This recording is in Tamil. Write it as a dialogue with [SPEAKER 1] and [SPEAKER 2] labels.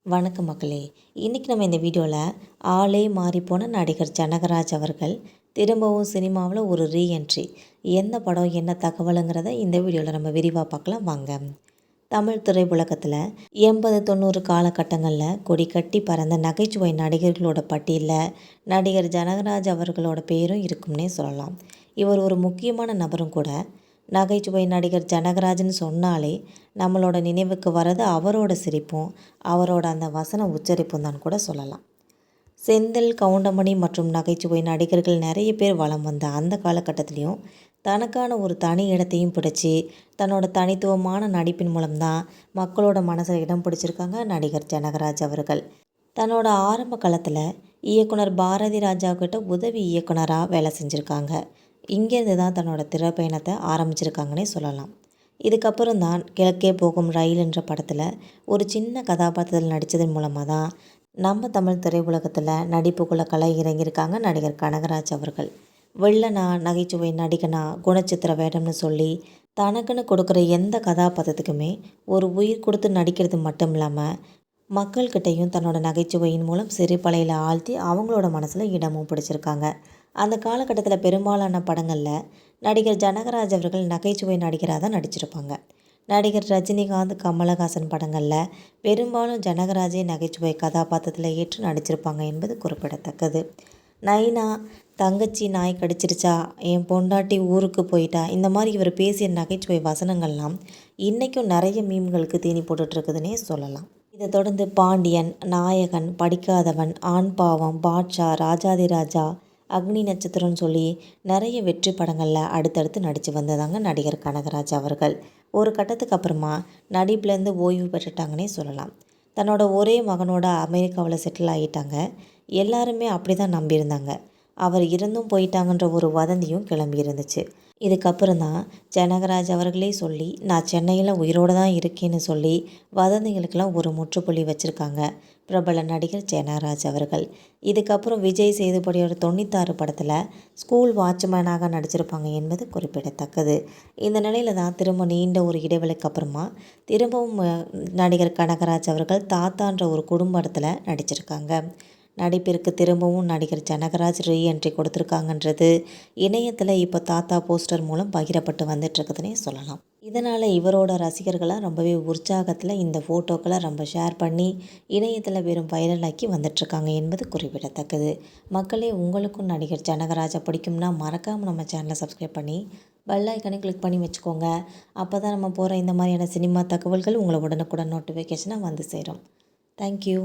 [SPEAKER 1] வணக்கம் மக்களே. இன்றைக்கி நம்ம இந்த வீடியோவில் ஆளே மாறிப்போன நடிகர் ஜனகராஜ் அவர்கள் திரும்பவும் சினிமாவில் ஒரு ரீஎன்ட்ரி. என்ன படம் என்ன தகவலுங்கிறத இந்த வீடியோவில் நம்ம விரிவாக பார்க்கலாம் வாங்க. தமிழ் திரையுலகத்தில் 80-90 காலகட்டங்களில் கொடி கட்டி பறந்த நகைச்சுவை நடிகர்களோட பட்டியலில் நடிகர் ஜனகராஜ் அவர்களோட பேரும் இருக்கும்னே சொல்லலாம். இவர் ஒரு முக்கியமான நபரும் கூட. நகைச்சுவை நடிகர் ஜனகராஜ்னு சொன்னாலே நம்மளோட நினைவுக்கு வர்றது அவரோட சிரிப்பும் அவரோட அந்த வசன உச்சரிப்பும் தான் கூட சொல்லலாம். செந்தில், கவுண்டமணி மற்றும் நகைச்சுவை நடிகர்கள் நிறைய பேர் வலம் வந்த அந்த காலகட்டத்திலையும் தனக்கான ஒரு தனி இடத்தையும் பிடிச்சி தன்னோட தனித்துவமான நடிப்பின் மூலம்தான் மக்களோட மனசில் இடம் பிடிச்சிருக்காங்க நடிகர் ஜனகராஜ் அவர்கள். தன்னோட ஆரம்ப காலத்தில் இயக்குனர் பாரதி ராஜா கிட்ட உதவி இயக்குனராக வேலை செஞ்சுருக்காங்க. இங்கேருந்து தான் தன்னோட திரைப்பயணத்தை ஆரம்பிச்சிருக்காங்கன்னே சொல்லலாம். இதுக்கப்புறம் தான் கிழக்கே போகும் ரயில் என்ற படத்தில் ஒரு சின்ன கதாபாத்திரத்தில் நடித்ததன் மூலமாக தான் நம்ம தமிழ் திரையுலகத்தில் நடிப்புக்குள்ளே கலை இறங்கியிருக்காங்க நடிகர் கனகராஜ் அவர்கள். வில்லனா, நகைச்சுவை நடிகனா, குணச்சித்திர வேடம்னு சொல்லி தனக்குன்னு கொடுக்குற எந்த கதாபாத்திரத்துக்குமே ஒரு உயிர் கொடுத்து நடிக்கிறது மட்டும் இல்லாமல் மக்கள்கிட்டையும் தன்னோட நகைச்சுவையின் மூலம் சிரிப்பலையில் ஆழ்த்தி அவங்களோட மனசில் இடமும் பிடிச்சிருக்காங்க. அந்த காலகட்டத்தில் பெரும்பாலான படங்களில் நடிகர் ஜனகராஜ் அவர்கள் நகைச்சுவை நடிகராக தான் நடிச்சிருப்பாங்க. நடிகர் ரஜினிகாந்த், கமலஹாசன் படங்களில் பெரும்பாலும் ஜனகராஜே நகைச்சுவை கதாபாத்திரத்தில் ஏற்று நடிச்சிருப்பாங்க என்பது குறிப்பிடத்தக்கது. நைனா, தங்கச்சி நாய் கடிச்சிருச்சா, என் பொண்டாட்டி ஊருக்கு போயிட்டா, இந்த மாதிரி இவர் பேசிய நகைச்சுவை வசனங்கள்லாம் இன்றைக்கும் நிறைய மீம்களுக்கு தீனி போட்டுட்ருக்குதுன்னே சொல்லலாம். இதை தொடர்ந்து பாண்டியன், நாயகன், படிக்காதவன், ஆண் பாவம், பாட்ஷா, ராஜாதி ராஜா, அக்னி நட்சத்திரம்னு சொல்லி நிறைய வெற்றி படங்களில் அடுத்தடுத்து நடித்து வந்ததாங்க நடிகர் கனகராஜ் அவர்கள். ஒரு கட்டத்துக்கு அப்புறமா நடிப்புலேருந்து ஓய்வு பெற்றுட்டாங்கன்னே சொல்லலாம். தன்னோட ஒரே மகனோட அமெரிக்காவில் செட்டில் ஆகிட்டாங்க. எல்லாருமே அப்படி தான் நம்பியிருந்தாங்க. அவர் இருந்தும் போயிட்டாங்கன்ற ஒரு வதந்தியும் கிளம்பி இருந்துச்சு. இதுக்கப்புறம் தான் ஜனகராஜ் அவர்களே சொல்லி நான் சென்னையில் உயிரோடு தான் இருக்கேன்னு சொல்லி வதந்திகளுக்கெல்லாம் ஒரு முற்றுப்புள்ளி வச்சுருக்காங்க பிரபல நடிகர் ஜனகராஜ் அவர்கள். இதுக்கப்புறம் விஜய் சேதுபதியோட 96 படத்தில் ஸ்கூல் வாட்ச்மேனாக நடிச்சிருப்பாங்க என்பது குறிப்பிடத்தக்கது. இந்த நிலையில் தான் திரும்ப நீண்ட ஒரு இடைவெளிக்கு அப்புறமா திரும்பவும் நடிகர் கனகராஜ் அவர்கள் தாத்தான்ற ஒரு குடும்பத்தில் நடிச்சிருக்காங்க. நடிப்பிற்கு திரும்பவும் நடிகர் ஜனகராஜ் ரீஎன்ட்ரி கொடுத்துருக்காங்கன்றது இணையத்தில் இப்போ தாத்தா போஸ்டர் மூலம் பகிரப்பட்டு வந்துட்டுருக்குதுன்னே சொல்லலாம். இதனால் இவரோட ரசிகர்களாக ரொம்பவே உற்சாகத்தில் இந்த ஃபோட்டோக்களை ரொம்ப ஷேர் பண்ணி இணையத்தில் வெறும் வைரலாக்கி வந்துட்டுருக்காங்க என்பது குறிப்பிடத்தக்கது. மக்களே, உங்களுக்கும் நடிகர் ஜனகராஜை பிடிக்கும்னா மறக்காமல் நம்ம சேனலை சப்ஸ்கிரைப் பண்ணி பெல் ஐக்கனை கிளிக் பண்ணி வச்சுக்கோங்க. அப்போ தான் நம்ம போகிற இந்த மாதிரியான சினிமா தகவல்கள் உங்களை உடனுக்குடன் நோட்டிஃபிகேஷனாக வந்து சேரும். தேங்க்யூ.